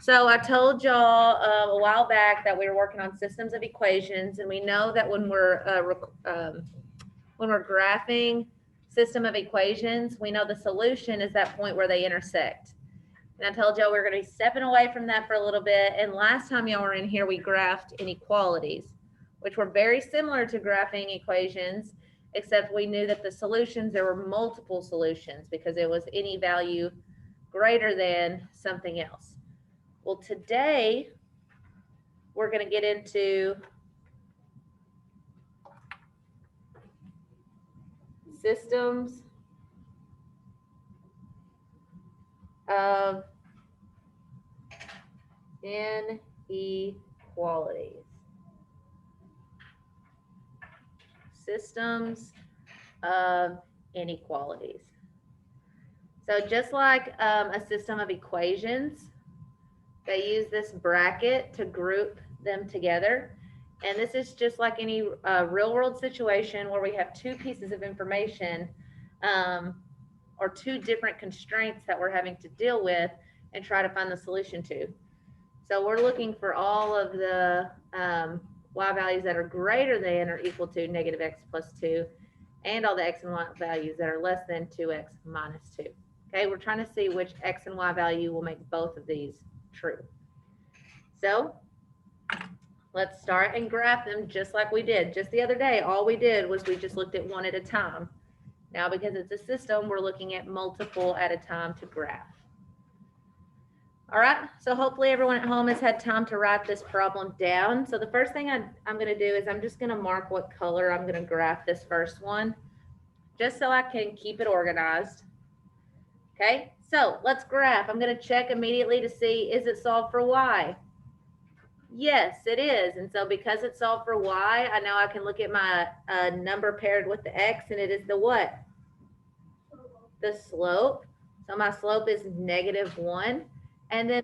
So I told y'all a while back that we were working on systems of equations, and we know that when we're graphing system of equations, we know the solution is that point where they intersect. And I told y'all we are going to be stepping away from that for a little bit. And last time y'all were in here, we graphed inequalities, which were very similar to graphing equations, except we knew that the solutions, there were multiple solutions because it was any value greater than something else. Well, today we're going to get into systems of inequalities. Systems of inequalities. So just like a system of equations, they use this bracket to group them together. And this is just like any real world situation where we have two pieces of information or two different constraints that we're having to deal with and try to find the solution to. So we're looking for all of the y values that are greater than or equal to negative x plus 2 and all the x and y values that are less than 2x minus 2. Okay, we're trying to see which x and y value will make both of these true. So let's start and graph them just like we did. Just the other day, all we did was we just looked at one at a time. Now, because it's a system, we're looking at multiple at a time to graph. All right, so hopefully everyone at home has had time to write this problem down. So the first thing I'm going to do is I'm just going to mark what color I'm going to graph this first one, just so I can keep it organized. Okay, so let's graph. I'm going to check immediately to see, is it solved for y? Yes, it is. And so because it's solved for y, I know I can look at my number paired with the x, and it is the what? The slope. So my slope is -1. And then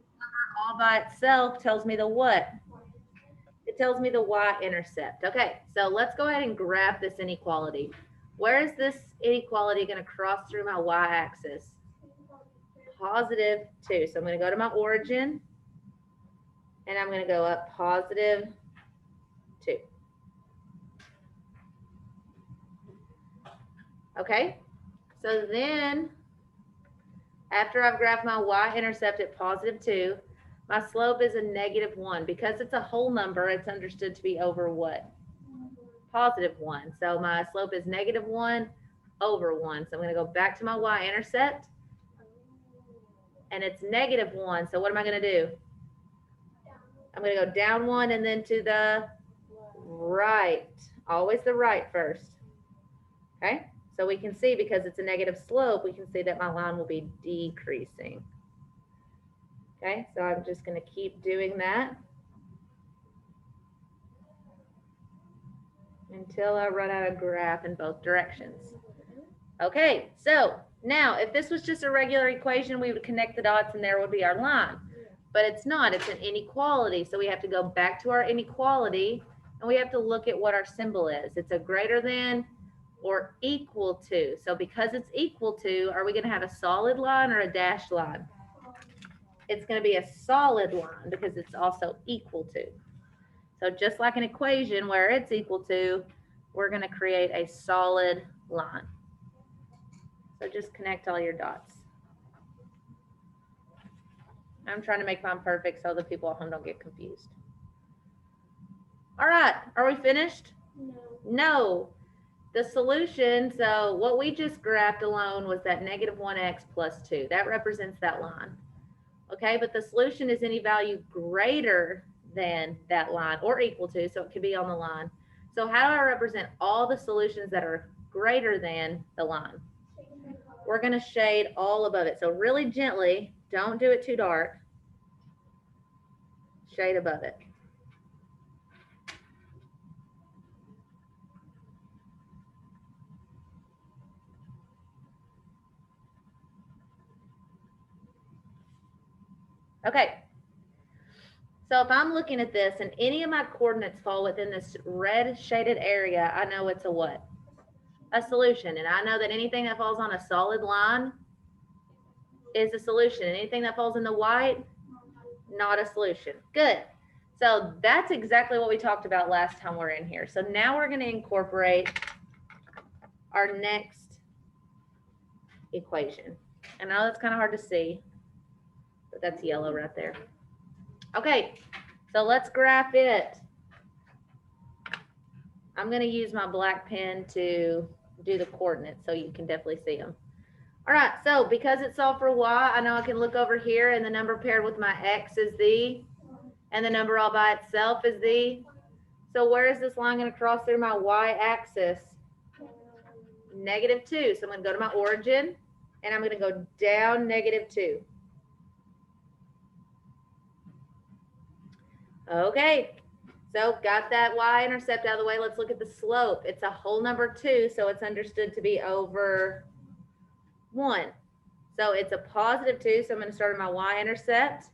all by itself tells me the what? It tells me the y-intercept. Okay, so let's go ahead and graph this inequality. Where is this inequality going to cross through my y-axis? +2. So I'm going to go to my origin, and I'm going to go up +2. Okay, so then after I've graphed my y-intercept at +2, my slope is a -1. Because it's a whole number, it's understood to be over what? +1. So my slope is -1 over 1. So I'm going to go back to my y-intercept, and it's -1. So what am I going to do? I'm going to go down 1 and then to the right. Always the right first. Okay, so we can see because it's a negative slope, we can see that my line will be decreasing. Okay, so I'm just going to keep doing that until I run out of graph in both directions. Okay, so now if this was just a regular equation, we would connect the dots and there would be our line. But it's not, it's an inequality. So we have to go back to our inequality and we have to look at what our symbol is. It's a greater than or equal to. So because it's equal to, are we going to have a solid line or a dashed line? It's going to be a solid line because it's also equal to. So just like an equation where it's equal to, we're going to create a solid line. So just connect all your dots. I'm trying to make mine perfect so the people at home don't get confused. All right, are we finished? No. The solution, so what we just graphed alone was that -1x plus 2. That represents that line. Okay, but the solution is any value greater than that line or equal to, so it could be on the line. So how do I represent all the solutions that are greater than the line? We're going to shade all above it. So really gently, don't do it too dark. Shade above it. Okay. So if I'm looking at this and any of my coordinates fall within this red shaded area, I know it's a what? A solution. And I know that anything that falls on a solid line is a solution. And anything that falls in the white Not a solution. Good. So that's exactly what we talked about last time we're in here. So now we're going to incorporate our next equation. I know that's kind of hard to see, but that's yellow right there. Okay, so let's graph it. I'm going to use my black pen to do the coordinates so you can definitely see them. All right, so because it's solved for y, I know I can look over here and the number paired with my x is the, and the number all by itself is the. So where is this line going to cross through my y-axis? -2. So I'm going to go to my origin, and I'm going to go down -2. Okay, so got that y-intercept out of the way. Let's look at the slope. It's a whole number 2, so it's understood to be over 1. So it's a +2, so I'm going to start at my y-intercept,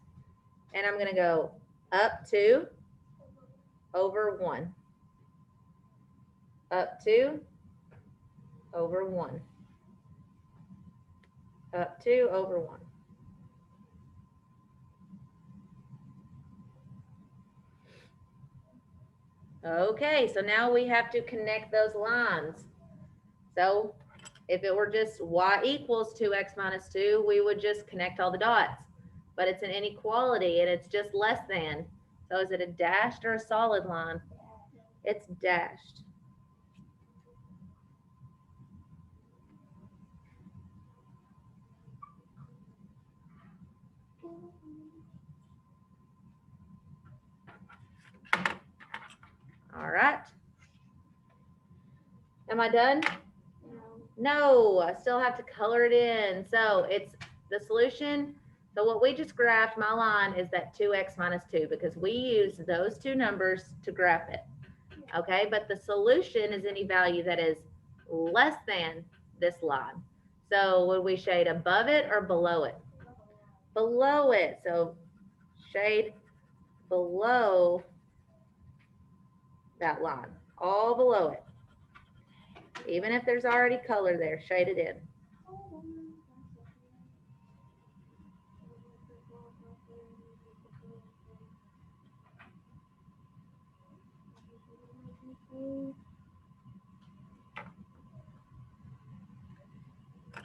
and I'm going to go up 2 over 1. Up 2 over 1. Up 2 over 1. Okay, so now we have to connect those lines. So if it were just y equals 2x minus 2, we would just connect all the dots. But it's an inequality and it's just less than. So is it a dashed or a solid line? It's dashed. All right. Am I done? No, I still have to color it in. So it's the solution. So what we just graphed, my line is that 2x minus 2 because we use those two numbers to graph it. Okay, but the solution is any value that is less than this line. So would we shade above it or below it? Below it. So shade below that line, all below it. Even if there's already color there, shade it in.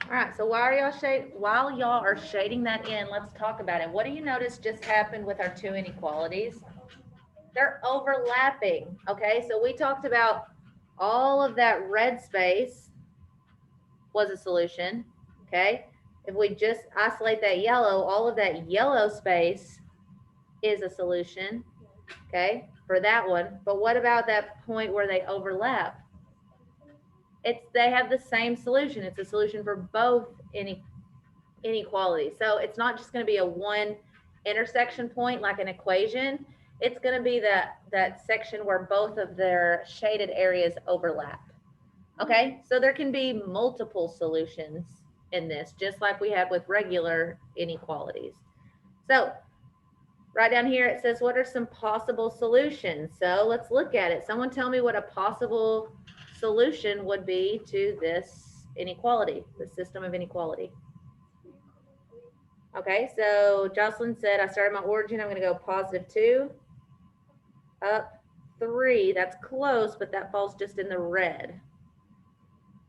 All right, so while y'all are shading that in, let's talk about it. What do you notice just happened with our two inequalities? They're overlapping, okay? So we talked about all of that red space was a solution, okay? If we just isolate that yellow, all of that yellow space is a solution, okay, for that one. But what about that point where they overlap? They have the same solution. It's a solution for both inequalities. So it's not just going to be a one intersection point like an equation. It's going to be that section where both of their shaded areas overlap. Okay, so there can be multiple solutions in this, just like we had with regular inequalities. So right down here, it says, what are some possible solutions? So let's look at it. Someone tell me what a possible solution would be to this inequality, the system of inequality. Okay, so Jocelyn said, I started my origin, I'm going to go +2, up 3. That's close, but that falls just in the red.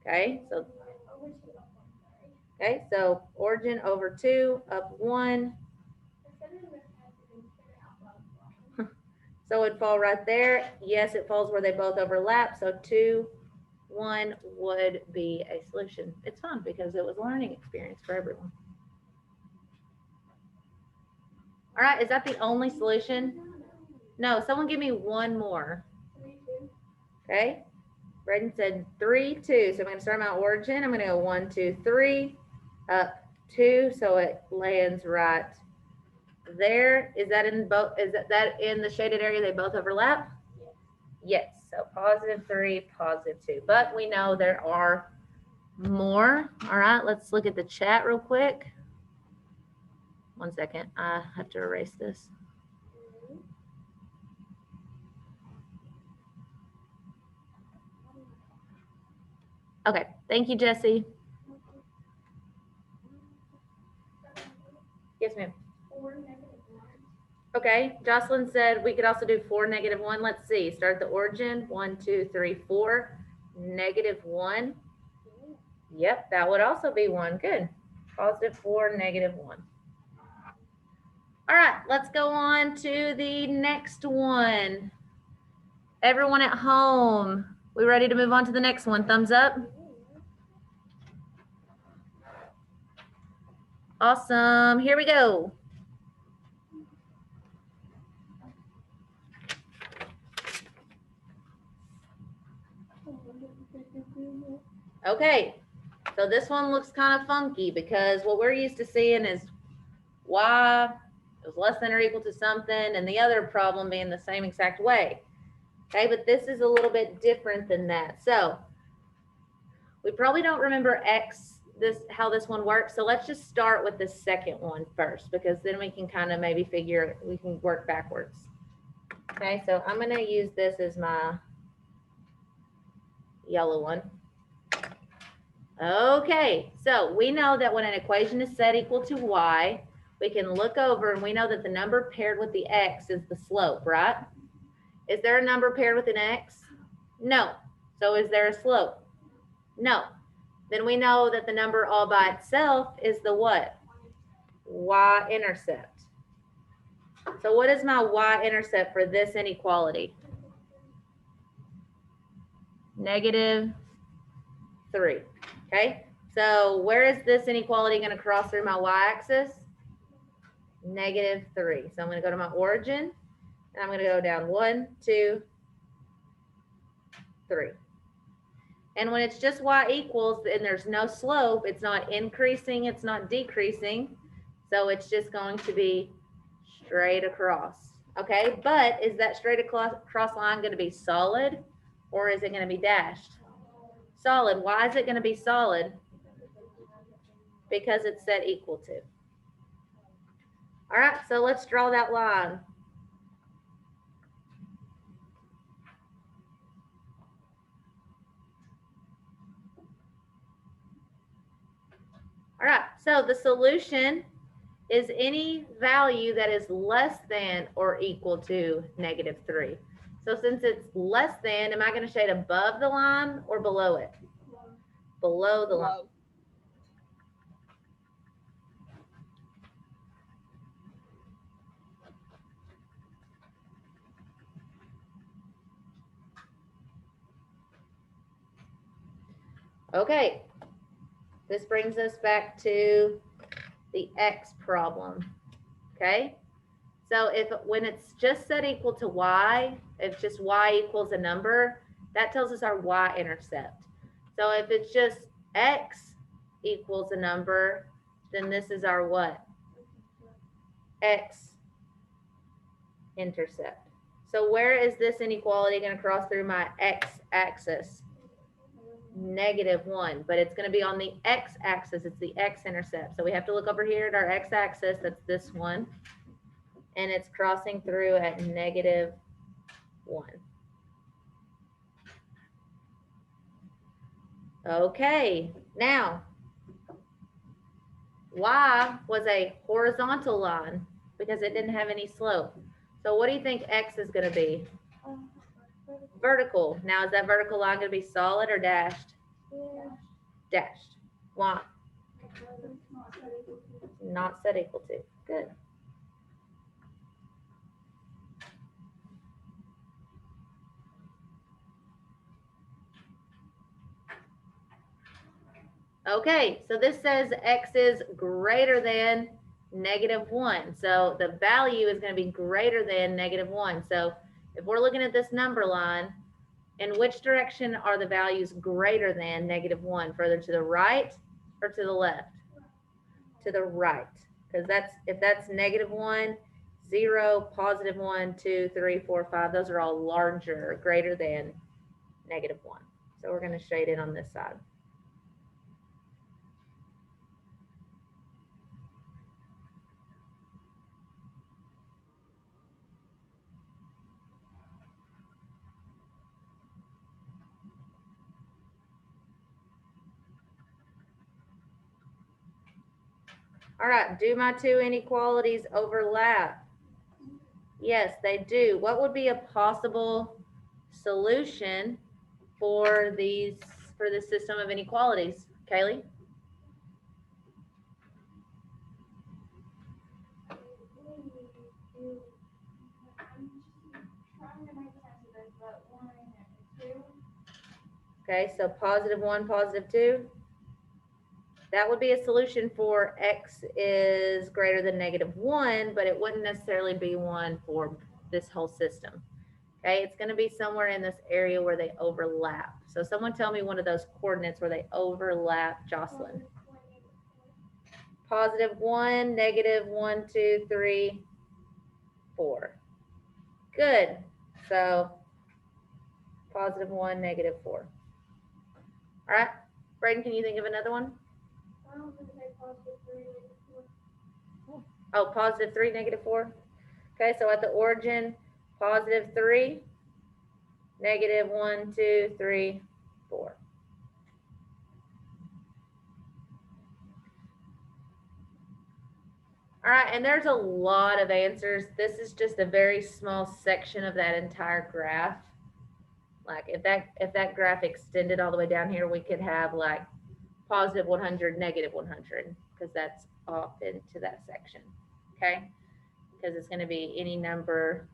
Okay, so origin over 2, up 1. So it'd fall right there. Yes, it falls where they both overlap. So 2, 1 would be a solution. It's fun because it was a learning experience for everyone. All right, is that the only solution? No, someone give me one more. Okay, Braden said 3, 2. So I'm going to start my origin. I'm going to go 1, 2, 3, up 2. So it lands right there. Is that in both? Is that in the shaded area? They both overlap? Yes. So +3, +2. But we know there are more. All right, let's look at the chat real quick. 1 second. I have to erase this. Okay. Thank you, Jesse. Yes, ma'am. Okay, Jocelyn said we could also do 4, -1. Let's see, start at the origin, 1, 2, 3, 4, -1. Yep, that would also be 1, good. +4, -1. All right, let's go on to the next one. Everyone at home, we ready to move on to the next one? Thumbs up. Awesome, here we go. Okay, so this one looks kind of funky because what we're used to seeing is y is less than or equal to something, and the other problem being the same exact way. Okay, but this is a little bit different than that. So we probably don't remember how this one works. So let's just start with the second one first, because then we can kind of maybe we can work backwards. Okay, so I'm going to use this as my yellow one. Okay, so we know that when an equation is set equal to y, we can look over and we know that the number paired with the x is the slope, right? Is there a number paired with an x? No. So is there a slope? No. Then we know that the number all by itself is the what? Y-intercept. So what is my y-intercept for this inequality? -3. Okay, so where is this inequality going to cross through my y-axis? -3. So I'm going to go to my origin, and I'm going to go down 1, 2, 3. And when it's just y equals and there's no slope, it's not increasing, it's not decreasing. So it's just going to be straight across. Okay, but is that straight across line going to be solid, or is it going to be dashed? Solid. Why is it going to be solid? Because it's set equal to. All right, so let's draw that line. All right, so the solution is any value that is less than or equal to -3. So since it's less than, am I going to shade above the line or below it? Below the line. Okay, this brings us back to the x problem. Okay, so when it's just set equal to y, if just y equals a number, that tells us our y-intercept. So if it's just x equals a number, then this is our what? X-intercept. So where is this inequality going to cross through my x-axis? -1, but it's going to be on the x-axis. It's the x-intercept. So we have to look over here at our x-axis. That's this one. And it's crossing through at -1. Okay, now y was a horizontal line because it didn't have any slope. So what do you think x is going to be? Vertical. Now is that vertical line going to be solid or dashed? Dashed. Why? Not set equal to. Good. Okay, so this says x is greater than -1. So the value is going to be greater than -1. So if we're looking at this number line, in which direction are the values greater than -1? Further to the right or to the left? To the right. Because if that's -1, 0, +1, 2, 3, 4, 5, those are all larger, greater than -1. So we're going to shade it on this side. All right, do my two inequalities overlap? Yes, they do. What would be a possible solution for the system of inequalities, Kaylee? Okay, so positive 1, positive 2. That would be a solution for x is greater than negative 1, but it wouldn't necessarily be 1 for this whole system. Okay, it's going to be somewhere in this area where they overlap. So someone tell me one of those coordinates where they overlap, Jocelyn. Positive 1, negative 1, 2, 3, 4. Good. So positive 1, negative 4. All right. Braden, can you think of another one? Oh, positive 3, negative 4. Okay, so at the origin, positive 3, negative 1, 2, 3, 4. All right, and there's a lot of answers. This is just a very small section of that entire graph. Like if that graph extended all the way down here, we could have like positive 100, negative 100, because that's off into that section. Okay, because it's going to be any number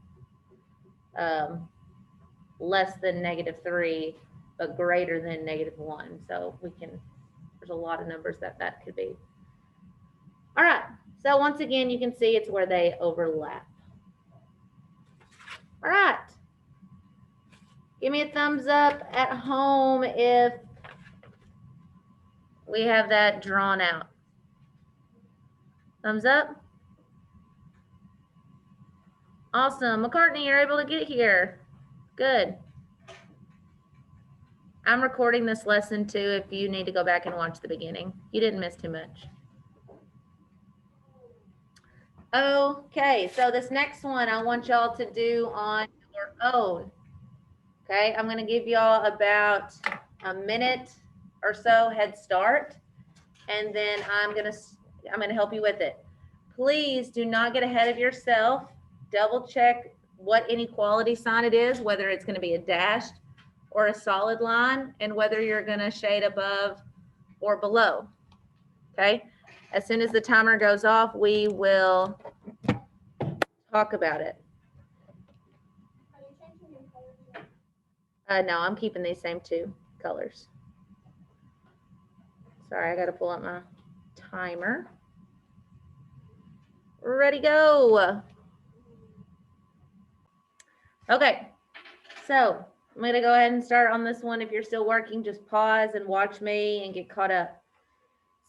less than negative 3, but greater than negative 1. So there's a lot of numbers that could be. All right, so once again, you can see it's where they overlap. All right. Give me a thumbs up at home if we have that drawn out. Thumbs up. Awesome. McCartney, you're able to get here. Good. I'm recording this lesson too if you need to go back and watch the beginning. You didn't miss too much. Okay, so this next one I want y'all to do on your own. Okay, I'm going to give y'all about a minute or so head start, and then I'm going to help you with it. Please do not get ahead of yourself. Double check what inequality sign it is, whether it's going to be a dashed or a solid line, and whether you're going to shade above or below. Okay, as soon as the timer goes off, we will talk about it. No, I'm keeping these same two colors. Sorry, I got to pull up my timer. Ready, go. Okay, so I'm going to go ahead and start on this one. If you're still working, just pause and watch me and get caught up.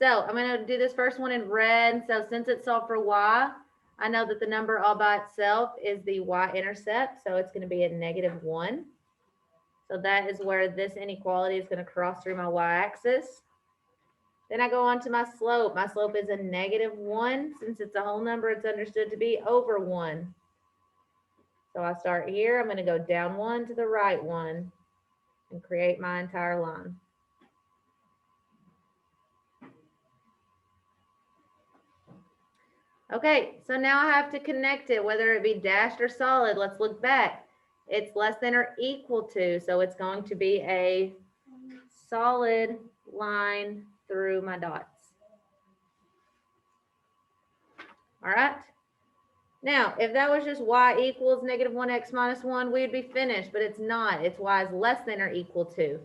So I'm going to do this first one in red. So since it's solved for y, I know that the number all by itself is the y-intercept. So it's going to be at -1. So that is where this inequality is going to cross through my y-axis. Then I go on to my slope. My slope is a -1. Since it's a whole number, it's understood to be over 1. So I start here. I'm going to go down 1 to the right 1 and create my entire line. Okay, so now I have to connect it, whether it be dashed or solid. Let's look back. It's less than or equal to, so it's going to be a solid line through my dots. All right. Now, if that was just y equals -1x minus 1, we'd be finished, but it's not. It's y is less than or equal to.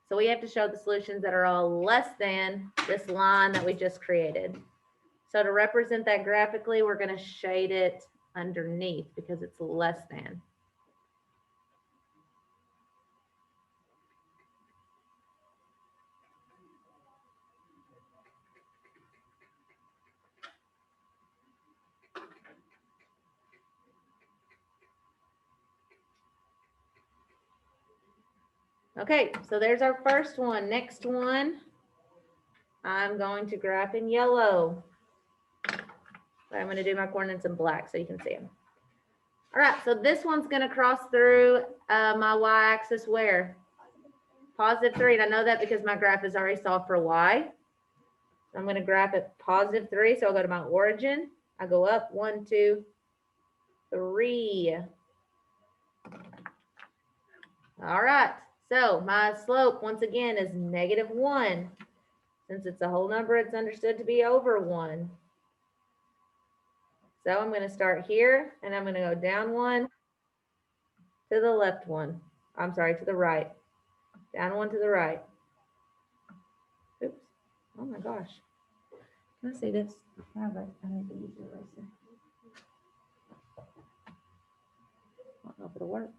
So we have to show the solutions that are all less than this line that we just created. So to represent that graphically, we're going to shade it underneath because it's less than. Okay, so there's our first one. Next one, I'm going to graph in yellow. I'm going to do my coordinates in black so you can see them. All right, so this one's going to cross through my y-axis where? +3, and I know that because my graph is already solved for y. I'm going to graph at +3, so I'll go to my origin. I go up 1, 2, 3. All right, so my slope, once again, is -1. Since it's a whole number, it's understood to be over 1. So I'm going to start here, and I'm going to go down 1 to the left 1. I'm sorry, to the right. Down 1 to the right. Oops. Oh my gosh. Can I see this? I need to use the eraser. I don't know if it'll work.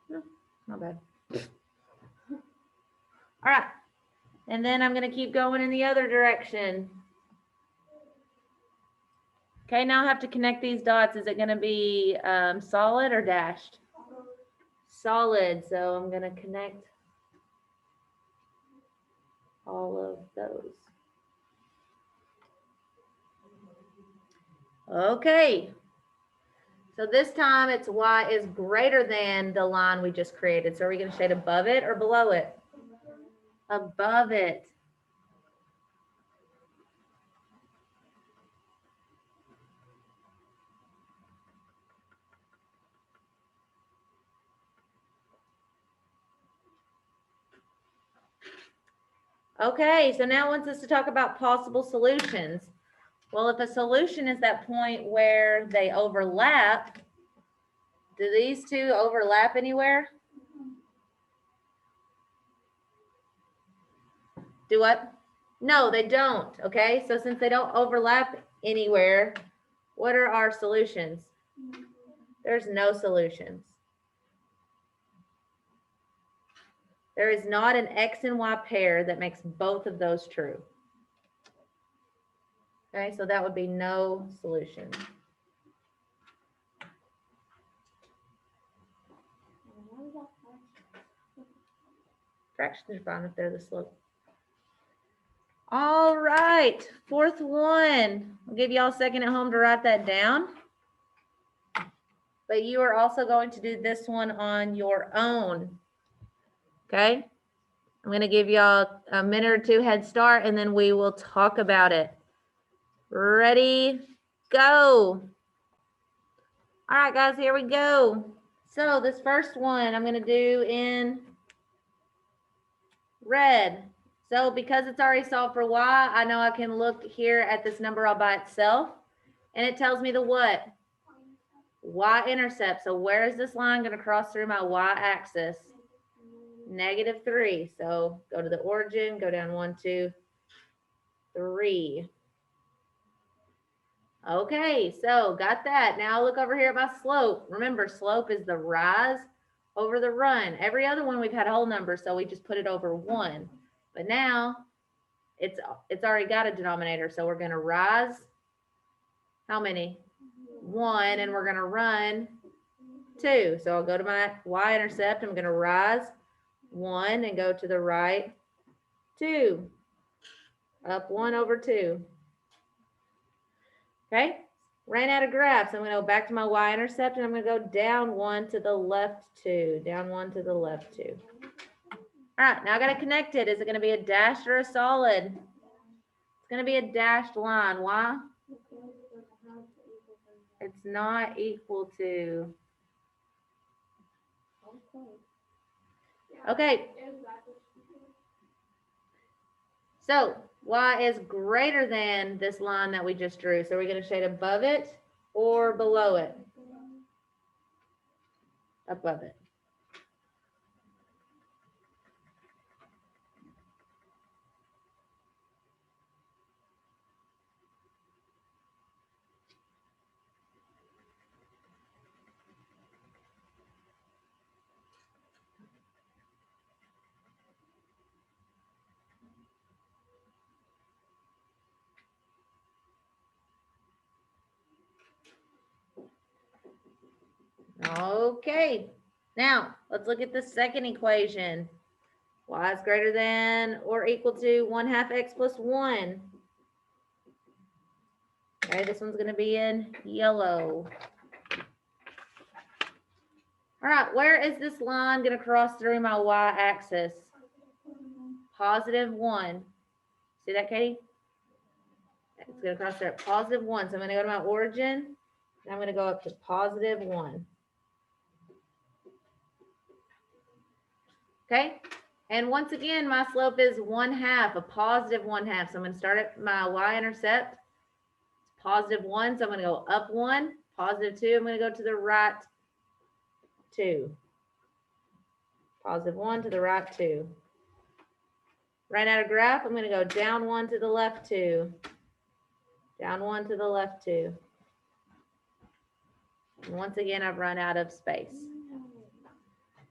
No, not bad. All right. And then I'm going to keep going in the other direction. Okay, now I have to connect these dots. Is it going to be solid or dashed? Solid. So I'm going to connect all of those. Okay. So this time it's y is greater than the line we just created. So are we going to shade above it or below it? Above it. Okay, so now it wants us to talk about possible solutions. Well, if a solution is that point where they overlap, do these two overlap anywhere? Do what? No, they don't. Okay, so since they don't overlap anywhere, what are our solutions? There's no solutions. There is not an X and Y pair that makes both of those true. Okay, so that would be no solution. Fractions are fine if they're the slope. All right, fourth one. I'll give y'all a second at home to write that down. But you are also going to do this one on your own. Okay? I'm going to give y'all a minute or two head start, and then we will talk about it. Ready? Go. All right, guys, here we go. So this first one I'm going to do in red. So because it's already solved for y, I know I can look here at this number all by itself, and it tells me the what? Y-intercept. So where is this line going to cross through my y-axis? -3. So go to the origin, go down 1, 2, 3. Okay, so got that. Now look over here at my slope. Remember, slope is the rise over the run. Every other one we've had whole numbers, so we just put it over 1. But now it's already got a denominator, so we're going to rise how many? 1, and we're going to run 2. So I'll go to my y-intercept. I'm going to rise 1 and go to the right 2. Up 1 over 2. Okay, ran out of graphs. I'm going to go back to my y-intercept, and I'm going to go down 1 to the left 2. Down 1 to the left 2. All right, now I got to connect it. Is it going to be a dashed or a solid? It's going to be a dashed line. Why? It's not equal to. Okay. So y is greater than this line that we just drew. So we're going to shade above it or below it? Above it. Okay, now let's look at the second equation. Y is greater than or equal to 1/2 x plus 1. Okay, this one's going to be in yellow. All right, where is this line going to cross through my y-axis? +1. See that, Katie? It's going to cross there at +1. So I'm going to go to my origin, I'm going to go up to positive 1. Okay, and once again, my slope is 1/2, a positive 1/2. So I'm going to start at my y-intercept. It's positive 1, so I'm going to go up 1, positive 2. I'm going to go to the right 2. Positive 1 to the right 2. Right out of graph, I'm going to go down 1 to the left 2. Down 1 to the left 2. And once again, I've run out of space.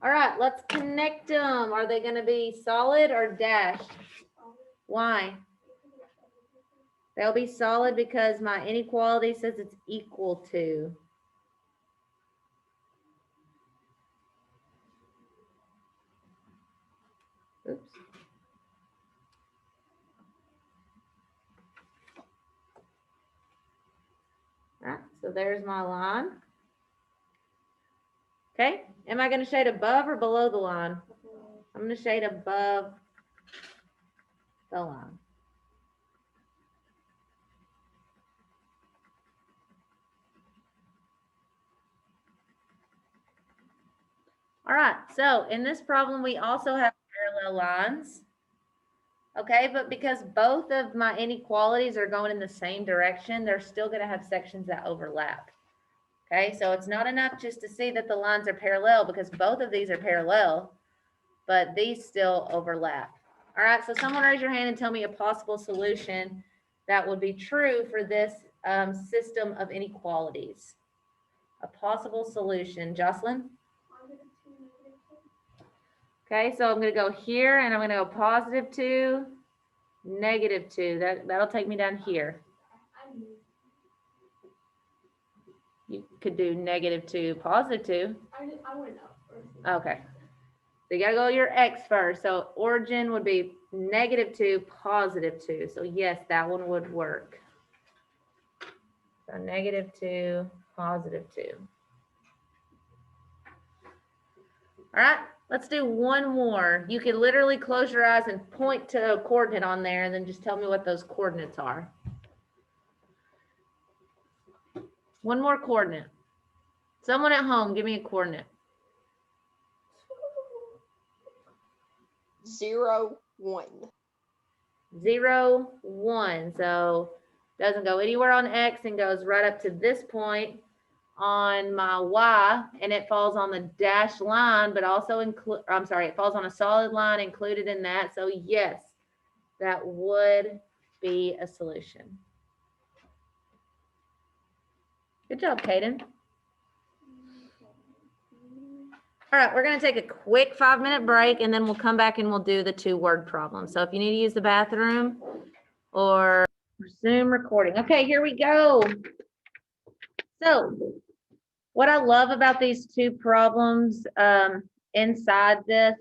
All right, let's connect them. Are they going to be solid or dashed? Why? They'll be solid because my inequality says it's equal to. Oops. All right, so there's my line. Okay, am I going to shade above or below the line? I'm going to shade above the line. All right, so in this problem, we also have parallel lines. Okay, but because both of my inequalities are going in the same direction, they're still going to have sections that overlap. Okay, so it's not enough just to see that the lines are parallel because both of these are parallel, but these still overlap. All right, so someone raise your hand and tell me a possible solution that would be true for this system of inequalities. A possible solution. Jocelyn? Okay, so I'm going to go here and I'm going to go positive 2, negative 2. That'll take me down here. You could do negative 2, positive 2. I went up first. Okay. So you got to go your x first. So origin would be negative 2, positive 2. So yes, that one would work. So negative 2, positive 2. All right, let's do one more. You can literally close your eyes and point to a coordinate on there and then just tell me what those coordinates are. One more coordinate. Someone at home, give me a coordinate. 0, 1. 0, 1. So doesn't go anywhere on x and goes right up to this point on my y, and it falls on the dashed line, but also it falls on a solid line included in that. So yes, that would be a solution. Good job, Kaden. All right, we're going to take a quick 5-minute break and then we'll come back and we'll do the 2-word problem. So if you need to use the bathroom or resume recording. Okay, here we go. So what I love about these 2 problems inside this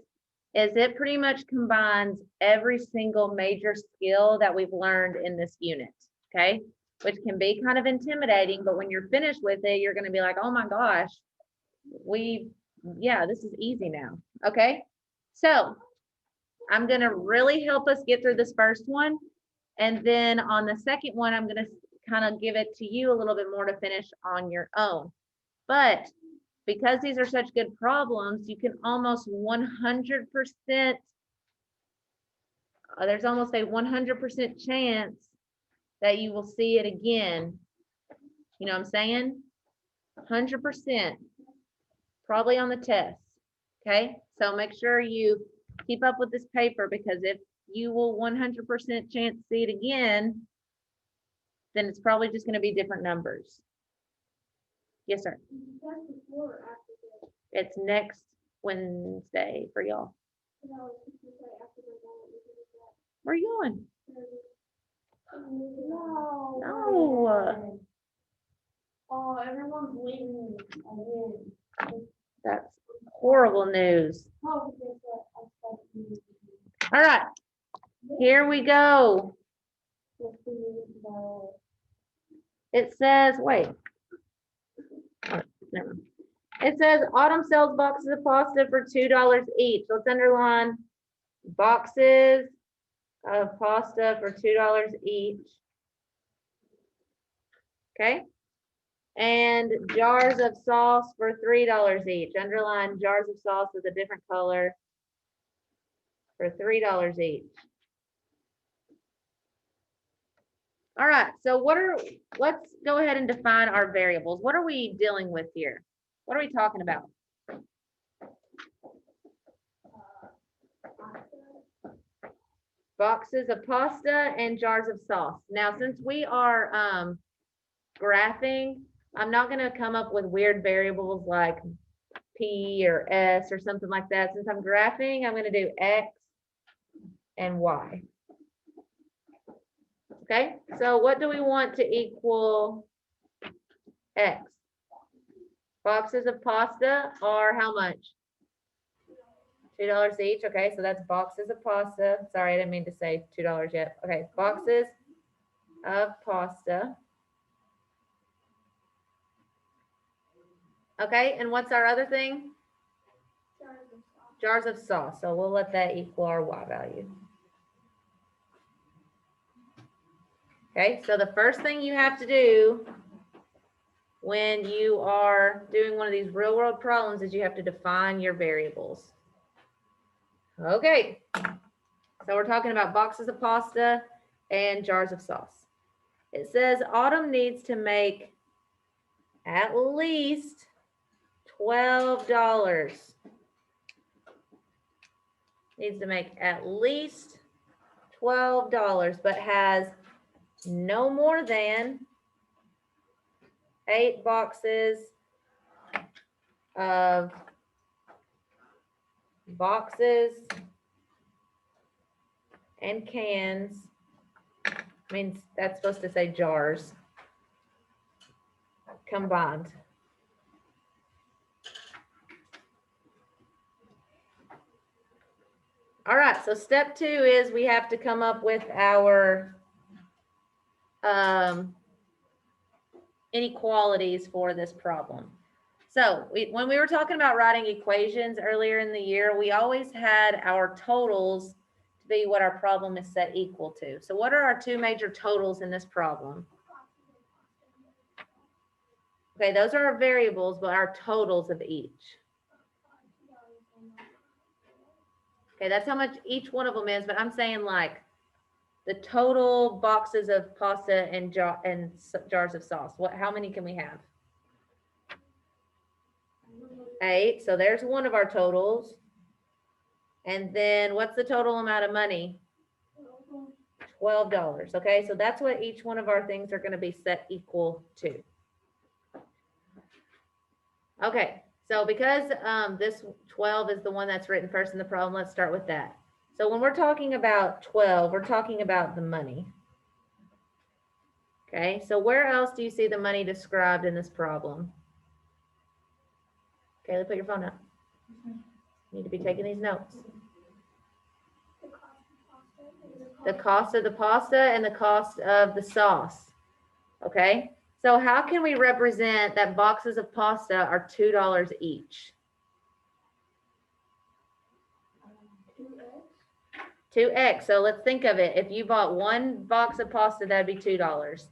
is it pretty much combines every single major skill that we've learned in this unit, okay? Which can be kind of intimidating, but when you're finished with it, you're going to be like, oh my gosh, this is easy now, okay? So I'm going to really help us get through this first one. And then on the second one, I'm going to kind of give it to you a little bit more to finish on your own. But because these are such good problems, you can almost 100%, there's almost a 100% chance that you will see it again. You know what I'm saying? 100%, probably on the test. Okay, so make sure you keep up with this paper because if you will 100% chance to see it again, then it's probably just going to be different numbers. Yes, sir. It's next Wednesday for y'all. Where are you going? No. Oh, everyone's waiting again. That's horrible news. All right, here we go. It says, wait. Oh, never mind. It says Autumn sells boxes of pasta for $2 each. Let's underline boxes of pasta for $2 each. Okay. And jars of sauce for $3 each. Underline jars of sauce with a different color for $3 each. All right, so let's go ahead and define our variables. What are we dealing with here? What are we talking about? Boxes of pasta and jars of sauce. Now, since we are graphing, I'm not going to come up with weird variables like P or S or something like that. Since I'm graphing, I'm going to do X and Y. Okay, so what do we want to equal X? Boxes of pasta are how much? $2 each. Okay, so that's boxes of pasta. Sorry, I didn't mean to say $2 yet. Okay, boxes of pasta. Okay, and what's our other thing? Jars of sauce. So we'll let that equal our Y value. Okay, so the first thing you have to do when you are doing one of these real world problems is you have to define your variables. Okay, so we're talking about boxes of pasta and jars of sauce. It says Autumn needs to make at least $12. Needs to make at least $12, but has no more than 8 boxes of boxes and cans. I mean, that's supposed to say jars combined. All right, so step 2 is we have to come up with our inequalities for this problem. So when we were talking about writing equations earlier in the year, we always had our totals to be what our problem is set equal to. So what are our 2 major totals in this problem? Okay, those are our variables, but our totals of each. Okay, that's how much each one of them is, but I'm saying like the total boxes of pasta and jars of sauce. How many can we have? 8. So there's one of our totals. And then what's the total amount of money? $12. Okay, so that's what each one of our things are going to be set equal to. Okay, so because this 12 is the one that's written first in the problem, let's start with that. So when we're talking about 12, we're talking about the money. Okay, so where else do you see the money described in this problem? Okay, let's put your phone up. You need to be taking these notes. The cost of the pasta and the cost of the sauce. Okay, so how can we represent that boxes of pasta are $2 each? 2x. So let's think of it. If you bought 1 box of pasta, that'd be $2.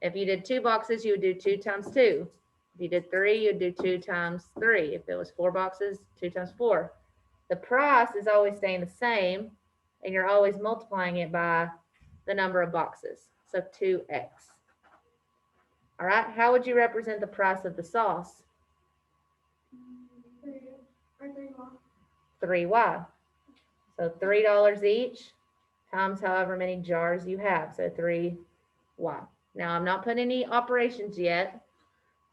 If you did 2 boxes, you would do 2 times 2. If you did 3, you'd do 2 times 3. If it was 4 boxes, 2 times 4. The price is always staying the same, and you're always multiplying it by the number of boxes. So 2x. All right, how would you represent the price of the sauce? 3y. So $3 each times however many jars you have. So 3y. Now I'm not putting any operations yet.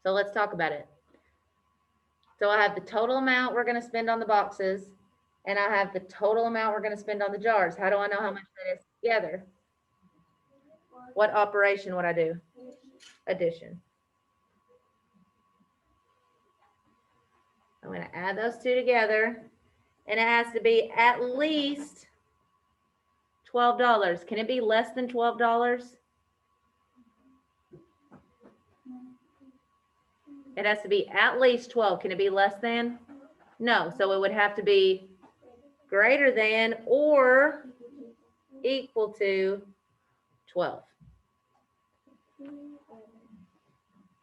So let's talk about it. So I have the total amount we're going to spend on the boxes, and I have the total amount we're going to spend on the jars. How do I know how much that is together? What operation would I do? Addition. I'm going to add those 2 together, and it has to be at least $12. Can it be less than $12? It has to be at least 12. Can it be less than? No. So it would have to be greater than or equal to 12.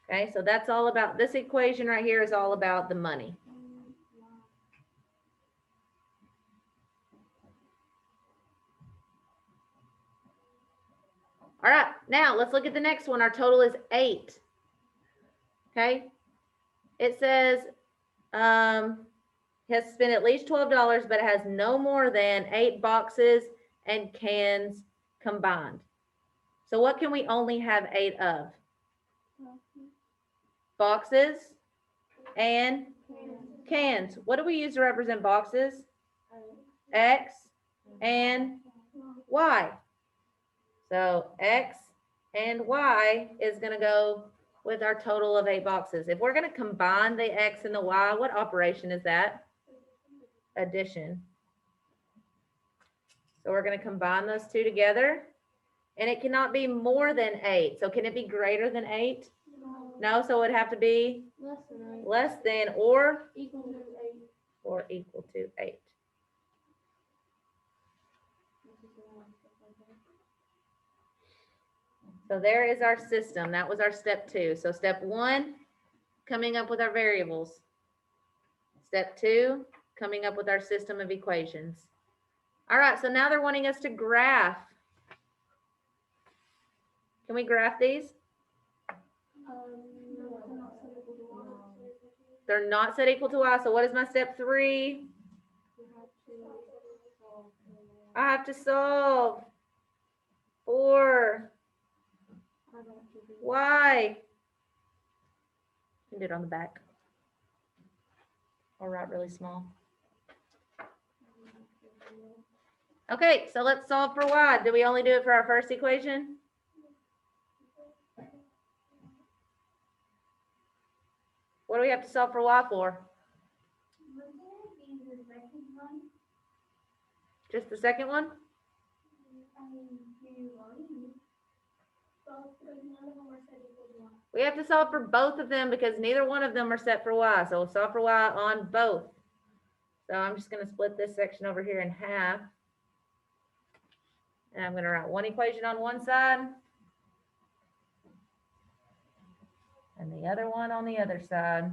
Okay, so that's all about, this equation right here is all about the money. All right, now let's look at the next one. Our total is 8. Okay, it says has spent at least $12, but it has no more than 8 boxes and cans combined. So what can we only have 8 of? Boxes and cans. What do we use to represent boxes? X and Y. So X and Y is going to go with our total of 8 boxes. If we're going to combine the X and the Y, what operation is that? Addition. So we're going to combine those two together. And it cannot be more than 8. So can it be greater than 8? No, so it would have to be less than or equal to 8. So there is our system. That was our step 2. So step 1, coming up with our variables. Step 2, coming up with our system of equations. All right, so now they're wanting us to graph. Can we graph these? They're not set equal to Y. So what is my step 3? I have to solve for Y. You can do it on the back. Or write really small. Okay, so let's solve for Y. Do we only do it for our first equation? What do we have to solve for Y for? Just the second one? We have to solve for both of them because neither one of them are set for Y. So we'll solve for Y on both. So I'm just going to split this section over here in half. And I'm going to write one equation on one side and the other one on the other side.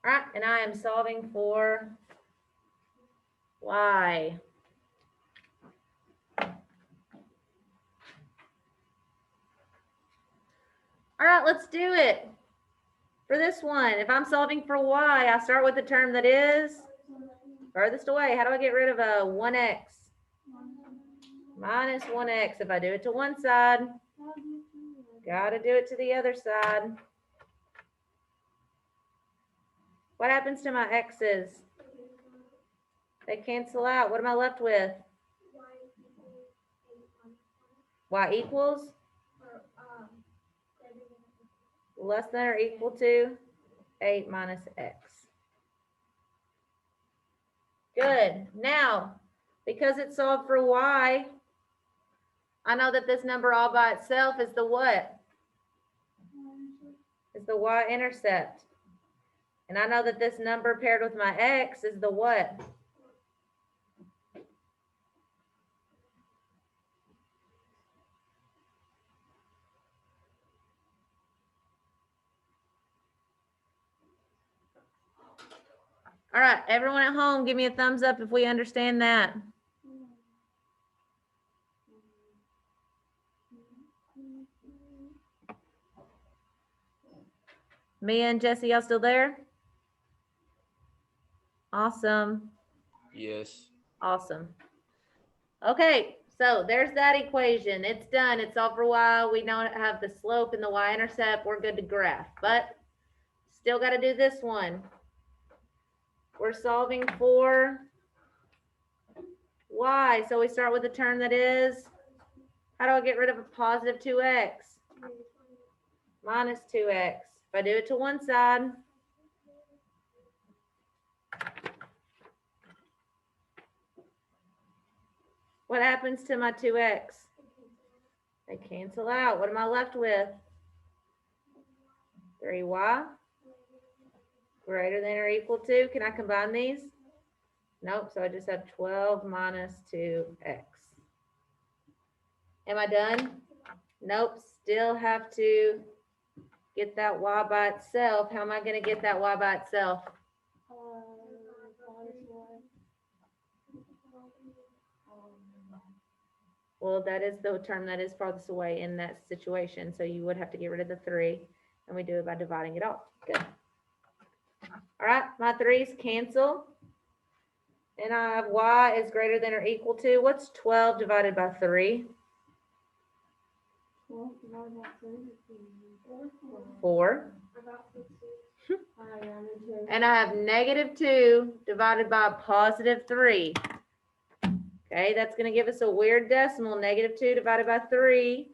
All right, and I am solving for Y. All right, let's do it. For this one, if I'm solving for Y, I start with the term that is furthest away. How do I get rid of a 1x? Minus 1x. If I do it to one side, got to do it to the other side. What happens to my x's? They cancel out. What am I left with? Y equals? Less than or equal to 8 minus x. Good. Now, because it's solved for Y, I know that this number all by itself is the what? Is the y-intercept. And I know that this number paired with my x is the what? All right, everyone at home, give me a thumbs up if we understand that. Mia and Jesse, y'all still there? Awesome. Yes. Awesome. Okay, so there's that equation. It's done. It's solved for Y. We don't have the slope and the y-intercept. We're good to graph, but still got to do this one. We're solving for Y. So we start with a term that is, how do I get rid of a positive 2x? Minus 2x. If I do it to one side, what happens to my 2x? They cancel out. What am I left with? 3y greater than or equal to. Can I combine these? Nope, so I just have 12 minus 2x. Am I done? Nope, still have to get that y by itself. How am I going to get that y by itself? Well, that is the term that is farthest away in that situation. So you would have to get rid of the 3, and we do it by dividing it off. Good. All right, my 3's cancel. And I have y is greater than or equal to, what's 12 divided by 3? 4. And I have negative 2 divided by positive 3. Okay, that's going to give us a weird decimal. Negative 2 divided by 3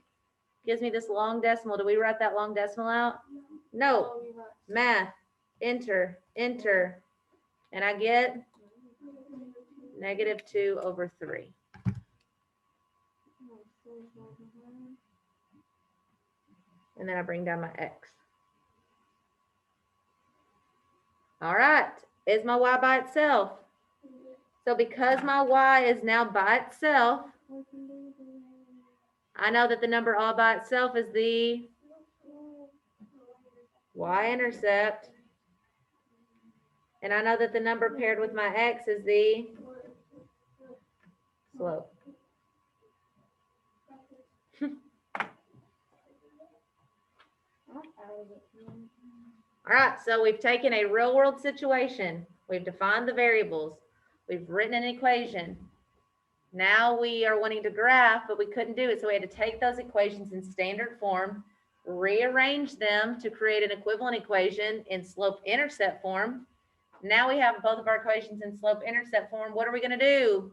gives me this long decimal. Do we write that long decimal out? No. Math. Enter. Enter. And I get negative 2 over 3. And then I bring down my x. All right. Is my y by itself? So because my y is now by itself, I know that the number all by itself is the y-intercept. And I know that the number paired with my x is the slope. All right, so we've taken a real world situation. We've defined the variables. We've written an equation. Now we are wanting to graph, but we couldn't do it. So we had to take those equations in standard form, rearrange them to create an equivalent equation in slope-intercept form. Now we have both of our equations in slope-intercept form. What are we going to do?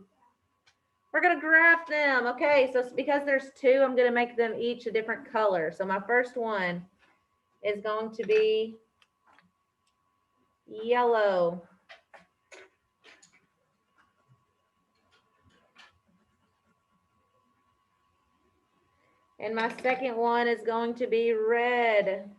We're going to graph them. Okay, so because there's 2, I'm going to make them each a different color. So my first one is going to be yellow. And my second one is going to be red.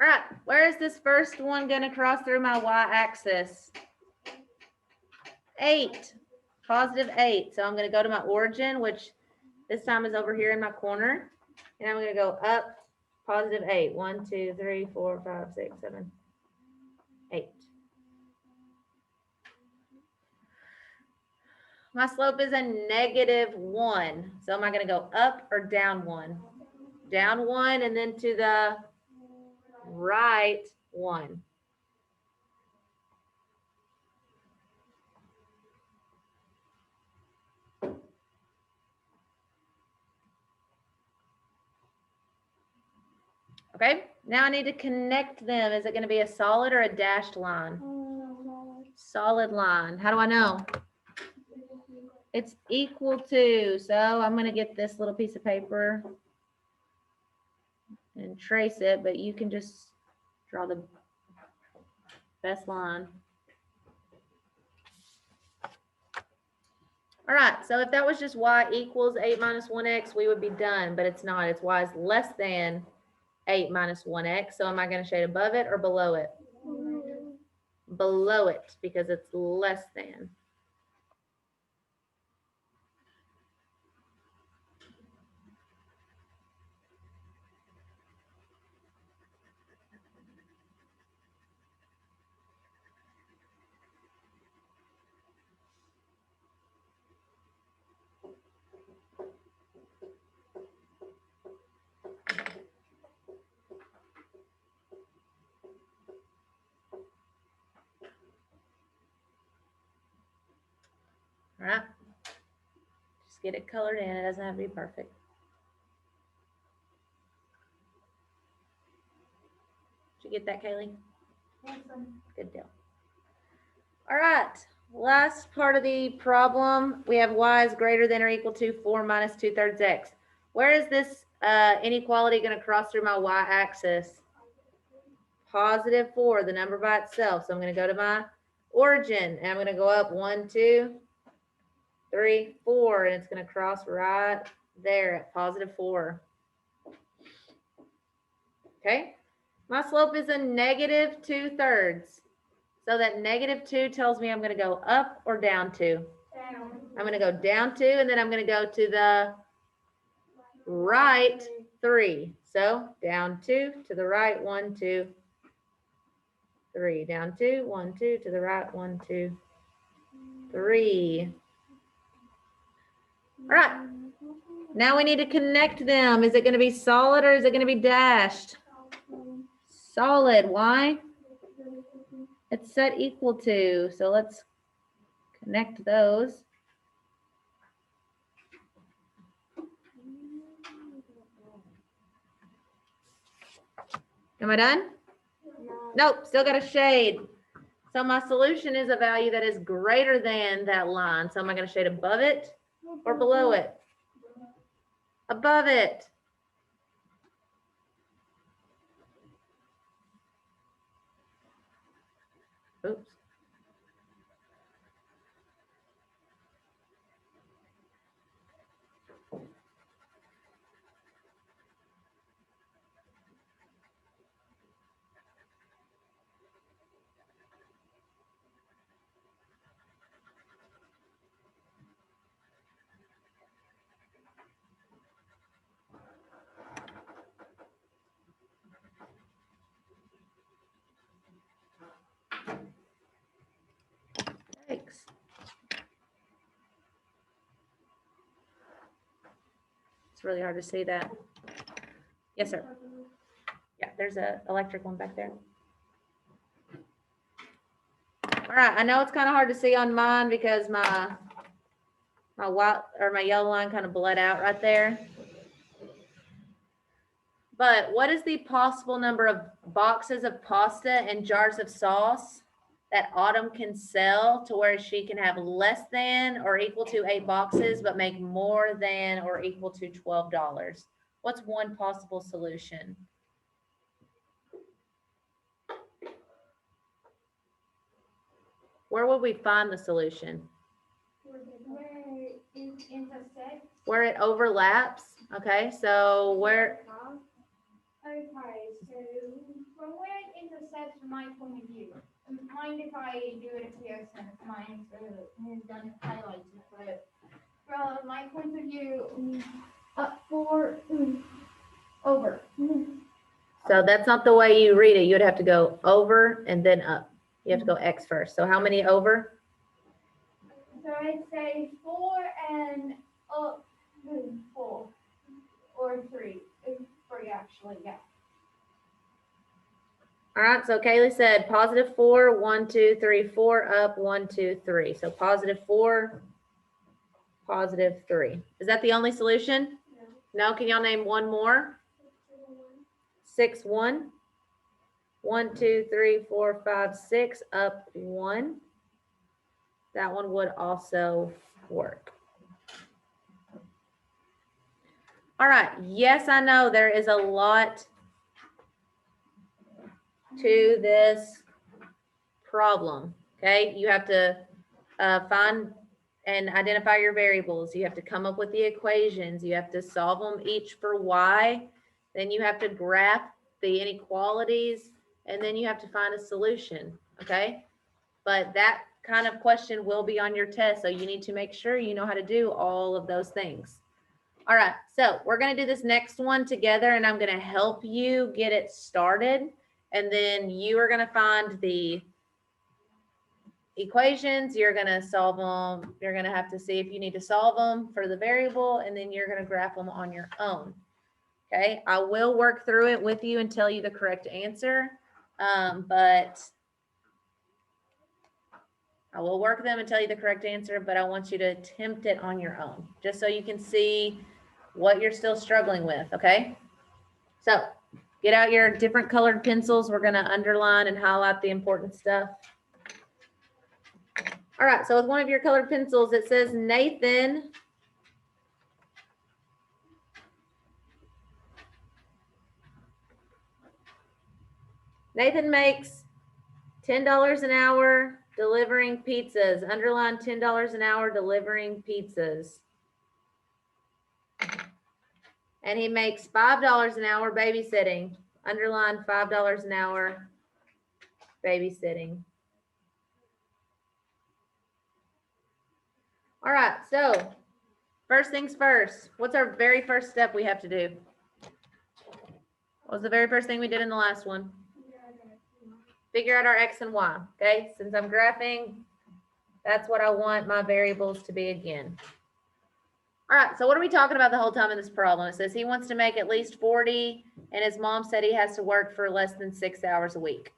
All right, where is this first one going to cross through my y-axis? 8, positive 8. So I'm going to go to my origin, which this time is over here in my corner. And I'm going to go up positive 8. 1, 2, 3, 4, 5, 6, 7, 8. My slope is a negative 1. So am I going to go up or down 1? Down 1 and then to the right 1. Okay, now I need to connect them. Is it going to be a solid or a dashed line? Solid line. How do I know? It's equal to, so I'm going to get this little piece of paper and trace it, but you can just draw the best line. All right, so if that was just y equals 8 minus 1x, we would be done, but it's not. It's y is less than 8 minus 1x. So am I going to shade above it or below it? Below it, because it's less than. All right, just get it colored in. It doesn't have to be perfect. Did you get that, Kaylee? Awesome. Good deal. All right, last part of the problem. We have y is greater than or equal to 4 minus 2/3 x. Where is this inequality going to cross through my y-axis? Positive 4, the number by itself. So I'm going to go to my origin, and I'm going to go up 1, 2, 3, 4, and it's going to cross right there at positive 4. Okay, my slope is a negative 2/3. So that negative 2 tells me I'm going to go up or down 2. Down. I'm going to go down 2, and then I'm going to go to the right 3. So down 2, to the right 1, 2, 3. Down 2, 1, 2, to the right 1, 2, 3. All right. Now we need to connect them. Is it going to be solid or is it going to be dashed? Solid. Why? It's set equal to. So let's connect those. Am I done? Nope, still got a shade. So my solution is a value that is greater than that line. So am I going to shade above it or below it? Above it. Oops. Thanks. It's really hard to see that. Yes, sir. Yeah, there's an electric one back there. All right, I know it's kind of hard to see on mine because my white or my yellow line kind of bled out right there. But what is the possible number of boxes of pasta and jars of sauce that Autumn can sell to where she can have less than or equal to 8 boxes, but make more than or equal to $12? What's one possible solution? Where would we find the solution? Where it intersects. Where it overlaps. Okay, so where? Okay, so from where it intersects from my point of view, mind if I do it here since mine is done highlighted, but from my point of view, up 4, over. So that's not the way you read it. You'd have to go over and then up. You have to go X first. So how many over? So I'd say 4 and up 4 or 3. 3 actually, yeah. All right, so Kaylee said positive 4, 1, 2, 3, 4, up 1, 2, 3. So positive 4, positive 3. Is that the only solution? No, can y'all name one more? 6, 1. 1, 2, 3, 4, 5, 6, up 1. That one would also work. All right, yes, I know there is a lot to this problem, okay? You have to find and identify your variables. You have to come up with the equations. You have to solve them each for y. Then you have to graph the inequalities, and then you have to find a solution, okay? But that kind of question will be on your test, so you need to make sure you know how to do all of those things. All right, so we're going to do this next one together, and I'm going to help you get it started, and then you are going to find the equations. You're going to solve them. You're going to have to see if you need to solve them for the variable, and then you're going to graph them on your own. Okay, I will work through it with you and tell you the correct answer, but I will work them and tell you the correct answer, but I want you to attempt it on your own, just so you can see what you're still struggling with, okay? So get out your different colored pencils. We're going to underline and highlight the important stuff. All right, so with one of your colored pencils, it says Nathan makes $10 an hour delivering pizzas. Underline $10 an hour delivering pizzas. And he makes $5 an hour babysitting. Underline $5 an hour babysitting. All right, so first things first. What's our very first step we have to do? What was the very first thing we did in the last one? Figure out our X and Y, okay? Since I'm graphing, that's what I want my variables to be again. All right, so what are we talking about the whole time in this problem? It says he wants to make at least 40, and his mom said he has to work for less than 6 hours a week.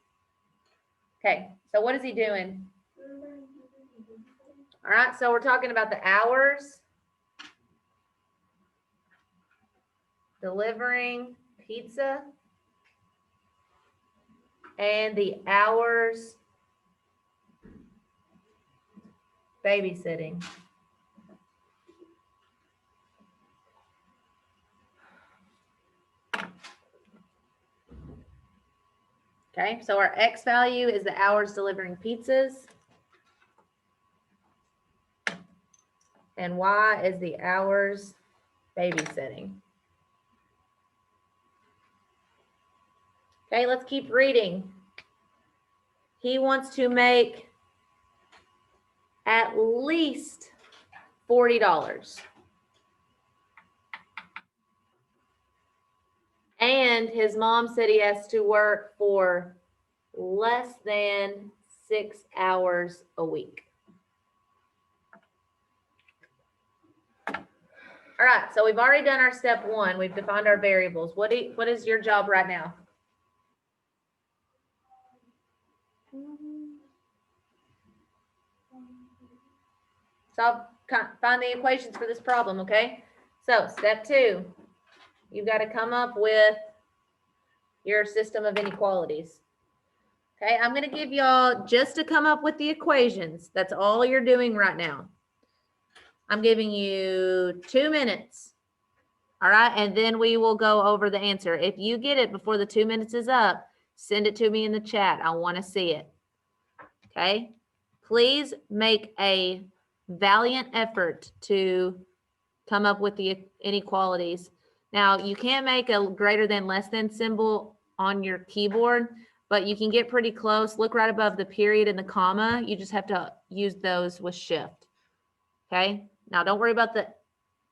Okay, so what is he doing? All right, so we're talking about the hours, delivering pizza, and the hours babysitting. Okay, so our X value is the hours delivering pizzas. And Y is the hours babysitting. Okay, let's keep reading. He wants to make at least $40. And his mom said he has to work for less than 6 hours a week. All right, so we've already done our step one. We've defined our variables. What is your job right now? Find the equations for this problem, okay? So step two, you've got to come up with your system of inequalities. Okay, I'm going to give y'all just to come up with the equations. That's all you're doing right now. I'm giving you 2 minutes. All right, and then we will go over the answer. If you get it before the 2 minutes is up, send it to me in the chat. I want to see it. Okay, please make a valiant effort to come up with the inequalities. Now, you can't make a greater than, less than symbol on your keyboard, but you can get pretty close. Look right above the period and the comma. You just have to use those with shift. Okay, now don't worry about the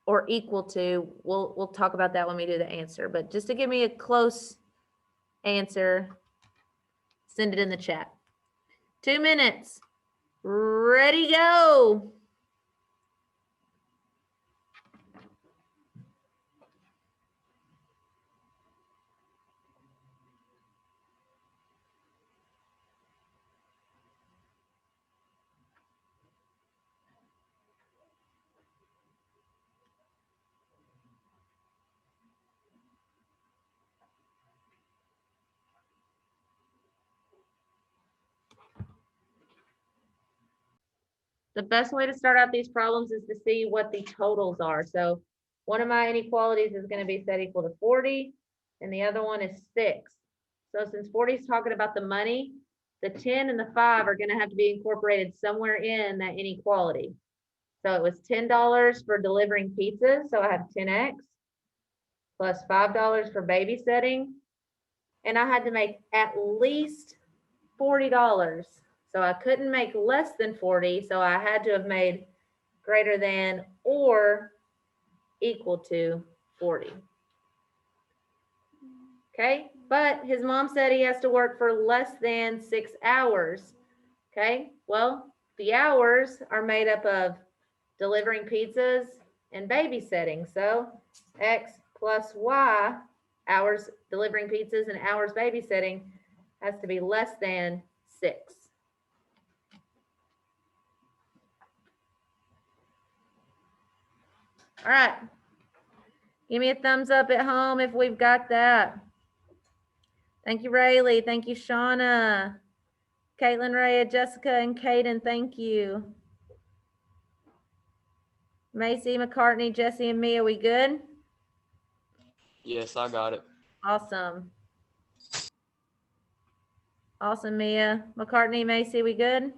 or equal to. We'll talk about that when we do the answer, but just to give me a close answer, send it in the chat. 2 minutes. Ready, go. The best way to start out these problems is to see what the totals are. So one of my inequalities is going to be set equal to 40, and the other one is 6. So since 40 is talking about the money, the 10 and the 5 are going to have to be incorporated somewhere in that inequality. So it was $10 for delivering pizza, so I have 10x, plus $5 for babysitting, and I had to make at least $40. So I couldn't make less than 40, so I had to have made greater than or equal to 40. Okay, but his mom said he has to work for less than 6 hours. Okay, well, the hours are made up of delivering pizzas and babysitting. So X plus Y, hours delivering pizzas and hours babysitting, has to be less than 6. All right. Give me a thumbs up at home if we've got that. Thank you, Rayleigh. Thank you, Shauna. Caitlin, Rhea, Jessica, and Caden, thank you. Macy, McCartney, Jesse, and Mia, we good? Yes, I got it. Awesome. Awesome, Mia. McCartney, Macy, we good?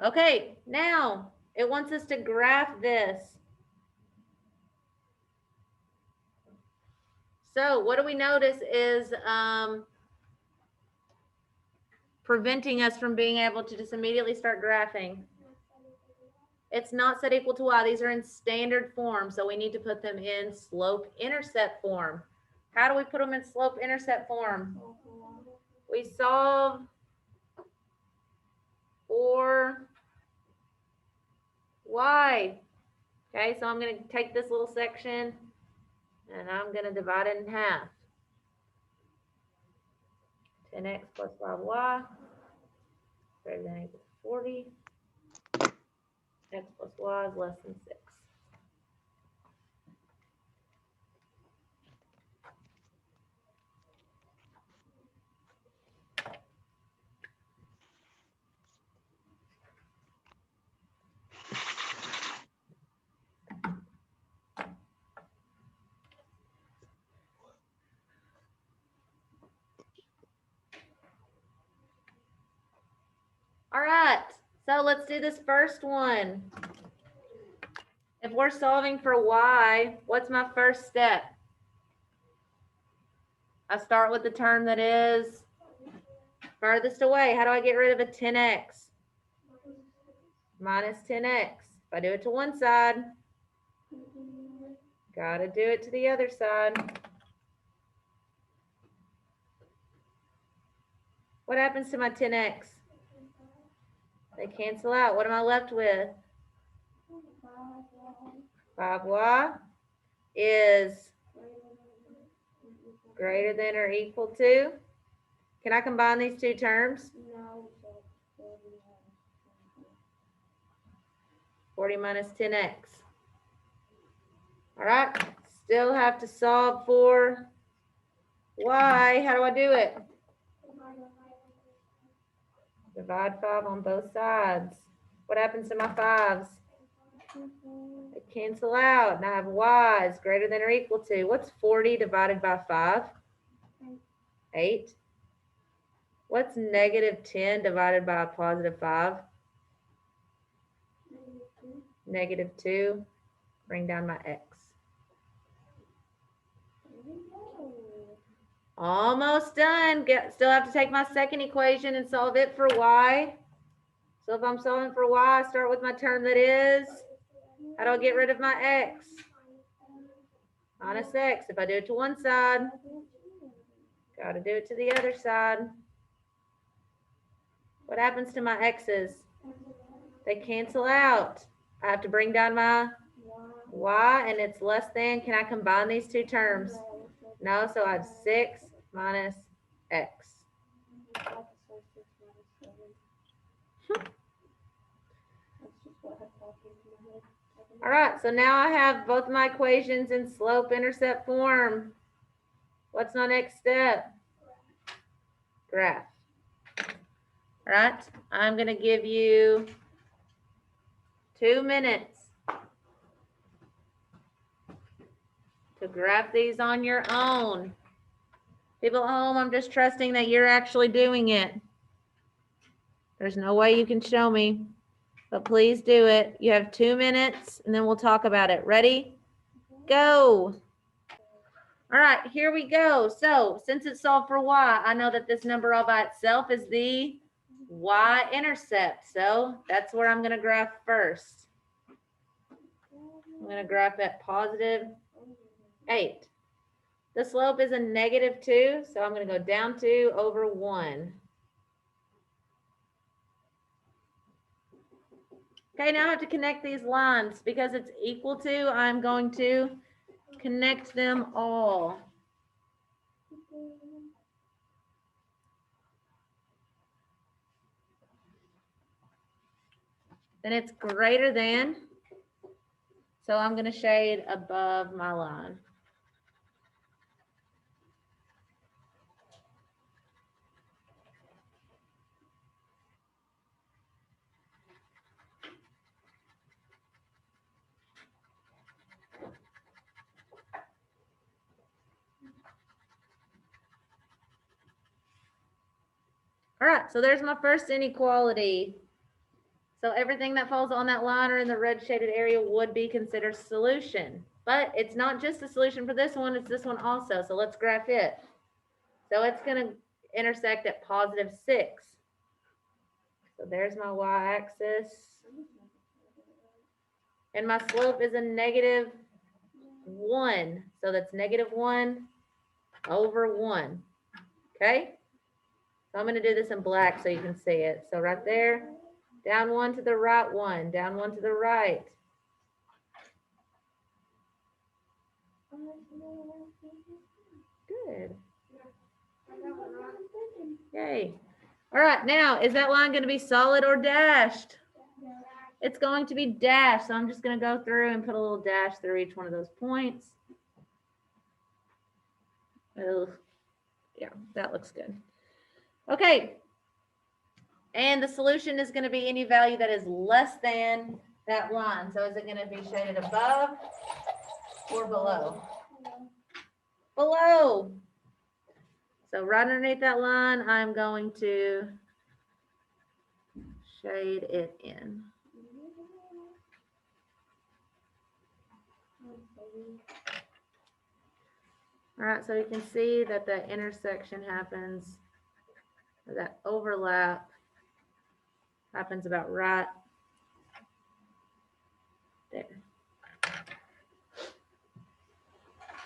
Okay, now it wants us to graph this. So what do we notice is preventing us from being able to just immediately start graphing? It's not set equal to y. These are in standard form, so we need to put them in slope-intercept form. How do we put them in slope-intercept form? We solve for y. Okay, so I'm going to take this little section and I'm going to divide it in half. 10x plus 5y greater than or equal to 40. X plus y is less than 6. All right, so let's do this first one. If we're solving for y, what's my first step? I start with the term that is furthest away. How do I get rid of a 10x? Minus 10x. If I do it to one side, gotta do it to the other side. What happens to my 10x? They cancel out. What am I left with? 5y is greater than or equal to. Can I combine these two terms? No. 40 minus 10x. All right, still have to solve for y. How do I do it? Divide 5 on both sides. What happens to my 5s? They cancel out, and I have y is greater than or equal to. What's 40 divided by 5? 8. What's negative 10 divided by a positive 5? Negative 2. Bring down my x. Almost done. Still have to take my second equation and solve it for y. So if I'm solving for y, I start with my term that is. How do I get rid of my x? Minus x. If I do it to one side, got to do it to the other side. What happens to my x's? They cancel out. I have to bring down my y, and it's less than. Can I combine these two terms? No, so I have 6 minus x. All right, so now I have both my equations in slope-intercept form. What's my next step? Graph. All right, I'm going to give you 2 minutes to graph these on your own. People at home, I'm just trusting that you're actually doing it. There's no way you can show me, but please do it. You have 2 minutes, and then we'll talk about it. Ready? Go. All right, here we go. So since it's solved for y, I know that this number all by itself is the y-intercept. So that's where I'm going to graph first. I'm going to graph at positive 8. The slope is a negative 2, so I'm going to go down 2 over 1. Okay, now I have to connect these lines. Because it's equal to, I'm going to connect them all. Then it's greater than, so I'm going to shade above my line. All right, so there's my first inequality. So everything that falls on that line or in the red shaded area would be considered solution. But it's not just the solution for this one, it's this one also. So let's graph it. So it's going to intersect at positive 6. So there's my y-axis. And my slope is a negative 1. So that's negative 1 over 1. Okay? So I'm going to do this in black so you can see it. So right there, down 1 to the right 1, down 1 to the right. Good. Yay. All right, now, is that line going to be solid or dashed? It's going to be dashed. So I'm just going to go through and put a little dash through each one of those points. Oh, yeah, that looks good. Okay. And the solution is going to be any value that is less than that line. So is it going to be shaded above or below? Below. So right underneath that line, I'm going to shade it in. All right, so you can see that the intersection happens, or that overlap happens about right there.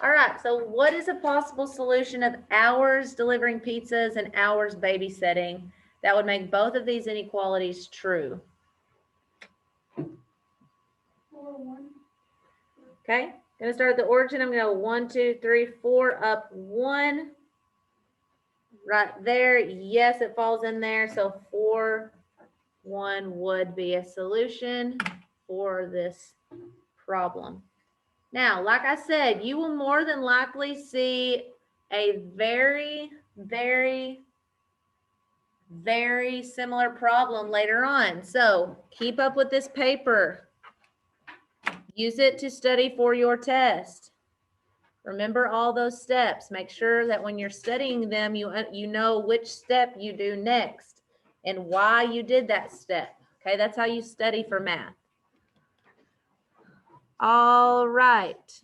All right, so what is a possible solution of hours delivering pizzas and hours babysitting that would make both of these inequalities true? Okay, gonna start at the origin. I'm gonna go 1, 2, 3, 4, up 1. Right there, yes, it falls in there. So 4, 1 would be a solution for this problem. Now, like I said, you will more than likely see a very, very, very similar problem later on. So keep up with this paper. Use it to study for your test. Remember all those steps. Make sure that when you're studying them, you know which step you do next and why you did that step. Okay, that's how you study for math. All right.